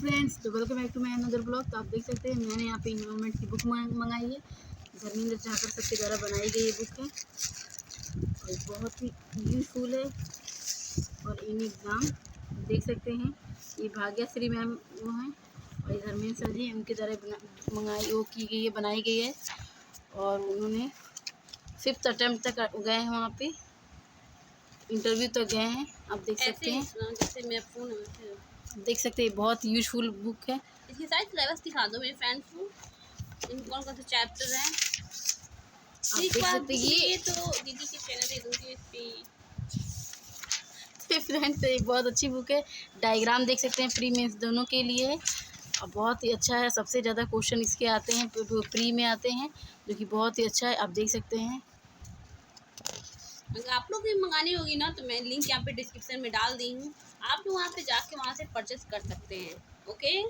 Friends, तो welcome back to my another blog. तो आप देख सकते हैं मैंने यहाँ पे इन्वायरमेंट की बुक मंगाई है। धर्मेंद्र झाकर सर के द्वारा बनाई गई ये बुक है और बहुत ही यूजफुल है। और इन एग्ज़ाम देख सकते हैं ये भाग्यश्री मैम वो हैं और धर्मेंद्र सर जी उनके द्वारा मंगाई वो की गई है, बनाई गई है। और उन्होंने 5th अटेम्प्ट तक गए हैं, वहाँ पे इंटरव्यू तक गए हैं। आप देख सकते हैं, जैसे मैं फोन देख सकते हैं बहुत यूजफुल बुक है। इसकी सारी सिलेबस दिखा दो मेरे फ्रेंड्स को, इन कौन कौन से चैप्टर हैं। आप देख सकते हैं ये तो दीदी के चैनल दे दूंगी इस पे। फ्रेंड्स ये बहुत अच्छी बुक है। डायग्राम देख सकते हैं, प्री मेंस दोनों के लिए है और बहुत ही अच्छा है। सबसे ज़्यादा क्वेश्चन इसके आते हैं, प्री में आते हैं, जो कि बहुत ही अच्छा है। आप देख सकते हैं। अगर आप लोग भी मंगानी होगी ना तो मैं लिंक यहाँ पे डिस्क्रिप्शन में डाल दी हूँ, आप लोग वहाँ पे जाके वहाँ से परचेस कर सकते हैं। ओके।